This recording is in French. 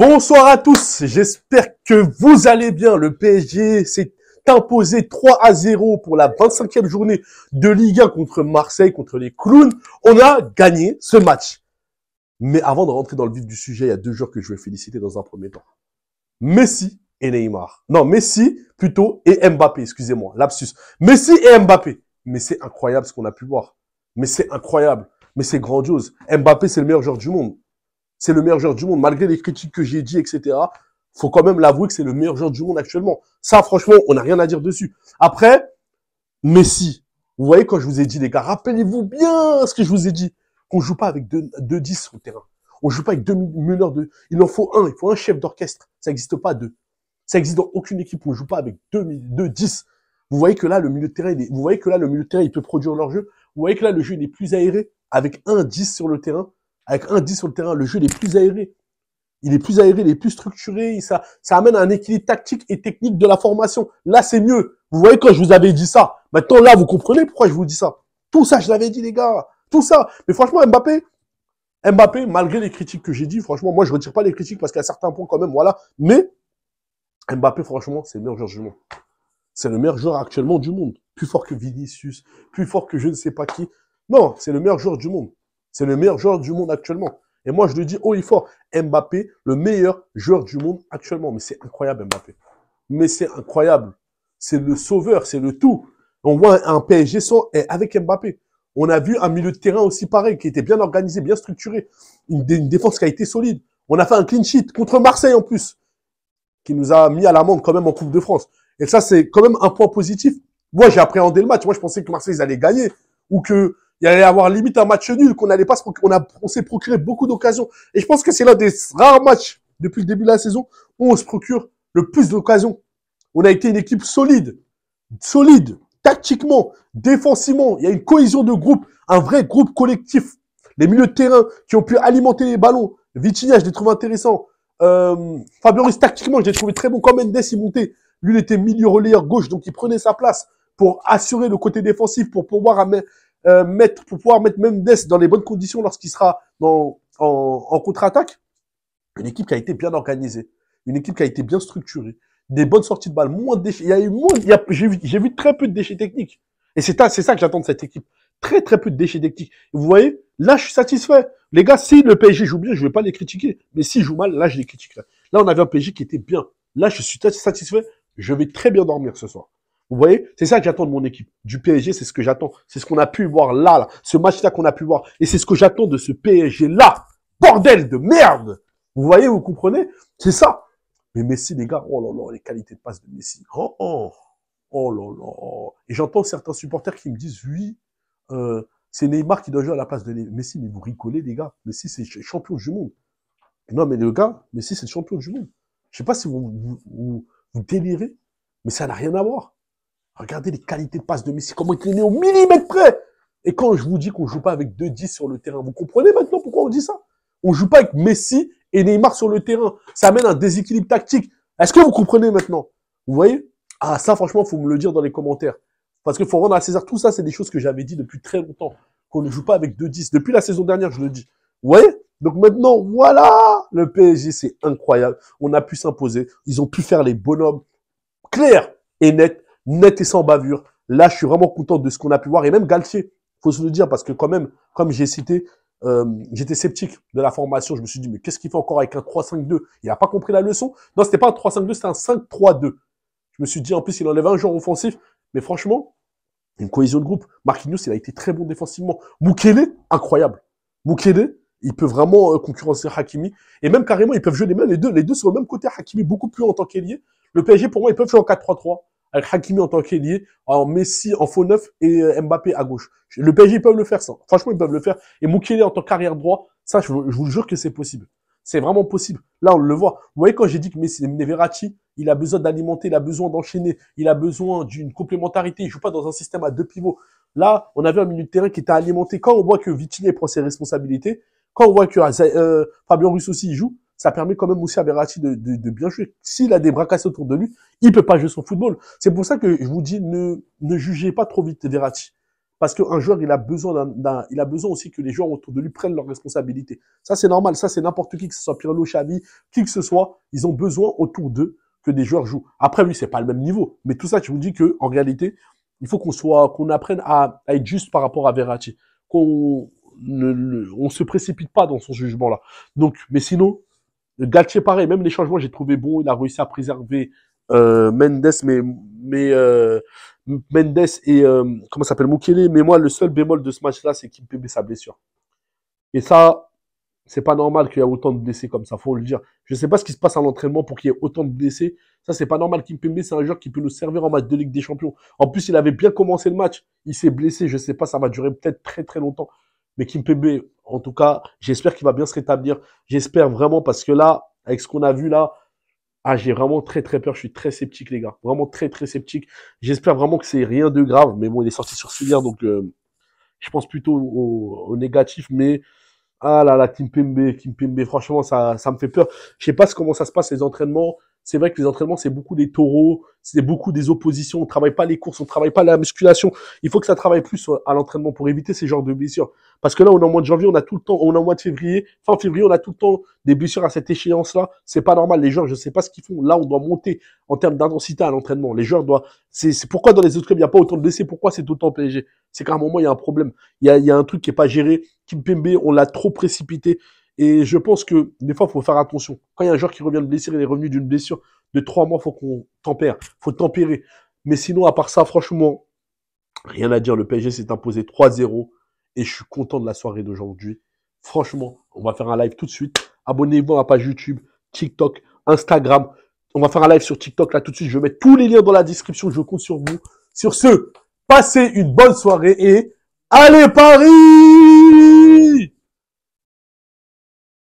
Bonsoir à tous, j'espère que vous allez bien. Le PSG s'est imposé 3-0 pour la 25e journée de Ligue 1 contre Marseille, contre les Clowns. On a gagné ce match. Mais avant de rentrer dans le vif du sujet, il y a deux joueurs que je vais féliciter dans un premier temps. Messi et Neymar. Non, Messi plutôt et Mbappé, excusez-moi, lapsus. Messi et Mbappé. Mais c'est incroyable ce qu'on a pu voir. Mais c'est incroyable. Mais c'est grandiose. Mbappé, c'est le meilleur joueur du monde. C'est le meilleur joueur du monde. Malgré les critiques que j'ai dit, etc., faut quand même l'avouer que c'est le meilleur joueur du monde actuellement. Ça, franchement, on n'a rien à dire dessus. Après, Messi. Vous voyez, quand je vous ai dit, les gars, rappelez-vous bien ce que je vous ai dit. Qu'on joue pas avec deux 10 sur le terrain. On joue pas avec deux meneurs de... Il en faut un. Il faut un chef d'orchestre. Ça n'existe pas deux. Ça existe dans aucune équipe. On joue pas avec deux 10. Vous voyez que là, le milieu de terrain, vous voyez que là, le milieu de terrain, il peut produire leur jeu. Vous voyez que là, le jeu, il est plus aéré. Avec un 10 sur le terrain. Avec un 10 sur le terrain, le jeu il est plus aéré. Il est plus aéré, il est plus structuré. Ça amène à un équilibre tactique et technique de la formation. Là, c'est mieux. Vous voyez quand je vous avais dit ça. Maintenant, là, vous comprenez pourquoi je vous dis ça. Tout ça, je l'avais dit, les gars. Tout ça. Mais franchement, Mbappé, malgré les critiques que j'ai dit, franchement, moi, je retire pas les critiques parce qu'à certains points, quand même, voilà. Mais Mbappé, franchement, c'est le meilleur joueur du monde. C'est le meilleur joueur actuellement du monde. Plus fort que Vinicius, plus fort que je ne sais pas qui. Non, c'est le meilleur joueur du monde. C'est le meilleur joueur du monde actuellement. Et moi, je le dis haut et fort. Mbappé, le meilleur joueur du monde actuellement. Mais c'est incroyable, Mbappé. Mais c'est incroyable. C'est le sauveur, c'est le tout. On voit un PSG sans, avec Mbappé. On a vu un milieu de terrain aussi pareil, qui était bien organisé, bien structuré. Une défense qui a été solide. On a fait un clean sheet contre Marseille en plus, qui nous a mis à l'amende quand même en Coupe de France. Et ça, c'est quand même un point positif. Moi, j'ai appréhendé le match. Moi, je pensais que Marseille, ils allaient gagner. Ou que il allait y avoir limite un match nul, qu'on n'allait pas on s'est procuré beaucoup d'occasions. Et je pense que c'est l'un des rares matchs depuis le début de la saison où on se procure le plus d'occasions. On a été une équipe solide, tactiquement, défensivement. Il y a une cohésion de groupe, un vrai groupe collectif. Les milieux de terrain qui ont pu alimenter les ballons. Vitinha, je l'ai trouvé intéressant. Fabien Ruiz, tactiquement, je l'ai trouvé très bon. Quand Mendes, il montait. Lui, il était milieu relayeur gauche, donc il prenait sa place pour assurer le côté défensif, pour pouvoir mettre Mendes dans les bonnes conditions lorsqu'il sera en contre-attaque. Une équipe qui a été bien organisée, une équipe qui a été bien structurée, des bonnes sorties de balles, moins de déchets. J'ai vu très peu de déchets techniques. Et c'est ça que j'attends de cette équipe. Très peu de déchets techniques. Vous voyez, là, je suis satisfait. Les gars, si le PSG joue bien, je vais pas les critiquer. Mais s'ils jouent mal, là, je les critiquerai. Là, on avait un PSG qui était bien. Là, je suis satisfait. Je vais très bien dormir ce soir. Vous voyez, c'est ça que j'attends de mon équipe. Du PSG, c'est ce que j'attends. C'est ce qu'on a pu voir là, ce match-là qu'on a pu voir. Et c'est ce que j'attends de ce PSG-là. Bordel de merde! Vous voyez, vous comprenez? C'est ça. Mais Messi, les gars, oh là là, les qualités de passe de Messi. Oh là là. Et j'entends certains supporters qui me disent, oui, c'est Neymar qui doit jouer à la place de Messi. Mais vous rigolez, les gars. Messi, c'est champion du monde. Non, mais le gars, Messi, c'est le champion du monde. Je sais pas si vous délirez, mais ça n'a rien à voir. Regardez les qualités de passe de Messi, comment il est né au millimètre près. Et quand je vous dis qu'on joue pas avec 2-10 sur le terrain, vous comprenez maintenant pourquoi on dit ça? On joue pas avec Messi et Neymar sur le terrain. Ça amène un déséquilibre tactique. Est-ce que vous comprenez maintenant? Vous voyez? Ah, ça, franchement, faut me le dire dans les commentaires. Parce qu'il faut rendre à César. Tout ça, c'est des choses que j'avais dit depuis très longtemps. Qu'on ne joue pas avec 2-10. Depuis la saison dernière, je le dis. Vous voyez? Donc maintenant, voilà! Le PSG, c'est incroyable. On a pu s'imposer. Ils ont pu faire les bonhommes clairs et nets. Net et sans bavure. Là, je suis vraiment content de ce qu'on a pu voir. Et même Galtier, faut se le dire, parce que quand même, comme j'ai cité, j'étais sceptique de la formation. Je me suis dit, mais qu'est-ce qu'il fait encore avec un 3-5-2? Il n'a pas compris la leçon. Non, c'était pas un 3-5-2, c'était un 5-3-2. Je me suis dit, en plus, il enlève un joueur offensif. Mais franchement, une cohésion de groupe. Marquinhos, il a été très bon défensivement. Mukele, incroyable. Mukele, il peut vraiment concurrencer Hakimi. Et même carrément, ils peuvent jouer les deux sur le même côté. Hakimi beaucoup plus haut en tant qu'ailier. Le PSG, pour moi, ils peuvent jouer en 4-3-3. Avec Hakimi en tant qu'ailier, en Messi en faux neuf et Mbappé à gauche. Le PSG, ils peuvent le faire, ça. Franchement, ils peuvent le faire. Et Mukele en tant qu'arrière droit, ça, je vous jure que c'est possible. C'est vraiment possible. Là, on le voit. Vous voyez, quand j'ai dit que Verratti, il a besoin d'alimenter, il a besoin d'enchaîner, il a besoin d'une complémentarité, il joue pas dans un système à deux pivots. Là, on avait un milieu de terrain qui était alimenté. Quand on voit que Vitinha prend ses responsabilités, quand on voit que Fabien Ruiz aussi y joue, ça permet quand même aussi à Verratti de bien jouer. S'il a des bras cassés autour de lui, il peut pas jouer son football. C'est pour ça que je vous dis, ne jugez pas trop vite Verratti. Parce qu'un joueur, il a besoin aussi que les joueurs autour de lui prennent leurs responsabilités. Ça, c'est normal. Ça, c'est n'importe qui, que ce soit Pirlo, Xavi, qui que ce soit. Ils ont besoin autour d'eux que des joueurs jouent. Après, lui, c'est pas le même niveau. Mais tout ça, je vous dis que, en réalité, il faut qu'on apprenne à être juste par rapport à Verratti. On se précipite pas dans son jugement-là. Donc, mais sinon, Galtier, pareil, même les changements, j'ai trouvé bon. Il a réussi à préserver Mendes, Mendes et comment s'appelle Mukele. Mais moi, le seul bémol de ce match-là, c'est Kimpembe sa blessure. Et ça, c'est pas normal qu'il y ait autant de blessés comme ça, faut le dire. Je sais pas ce qui se passe à l'entraînement pour qu'il y ait autant de blessés. Ça, c'est pas normal. Kimpembe, c'est un joueur qui peut nous servir en match de Ligue des Champions. En plus, il avait bien commencé le match. Il s'est blessé. Je sais pas, ça va durer peut-être très très longtemps. Mais Kimpembe, en tout cas, j'espère qu'il va bien se rétablir. J'espère vraiment parce que là, avec ce qu'on a vu là, j'ai vraiment très très peur. Je suis très sceptique, les gars. Vraiment très très sceptique. J'espère vraiment que c'est rien de grave. Mais bon, il est sorti sur civière, donc je pense plutôt au négatif. Mais ah là là, Kimpembe, franchement, ça me fait peur. Je sais pas comment ça se passe les entraînements. C'est vrai que les entraînements, c'est beaucoup des taureaux, c'est beaucoup des oppositions. On travaille pas les courses, on travaille pas la musculation. Il faut que ça travaille plus à l'entraînement pour éviter ces genres de blessures. Parce que là, on est en mois de janvier, on a tout le temps, on est en mois de février, fin février, on a tout le temps des blessures à cette échéance-là. C'est pas normal. Les joueurs, je sais pas ce qu'ils font. Là, on doit monter en termes d'intensité à l'entraînement. Les joueurs doivent, c'est pourquoi dans les autres clubs, il n'y a pas autant de blessés. Pourquoi c'est tout le temps au PSG? C'est qu'à un moment, il y a un problème. Il y a un truc qui est pas géré. Kimpembe, on l'a trop précipité. Et je pense que des fois, il faut faire attention. Quand il y a un joueur qui revient de blessure, il est revenu d'une blessure de 3 mois, faut qu'on tempère. Faut tempérer. Mais sinon, à part ça, franchement, rien à dire. Le PSG s'est imposé 3-0 et je suis content de la soirée d'aujourd'hui. Franchement, on va faire un live tout de suite. Abonnez-vous à ma page YouTube, TikTok, Instagram. On va faire un live sur TikTok là tout de suite. Je vais mettre tous les liens dans la description. Je compte sur vous. Sur ce, passez une bonne soirée et allez Paris!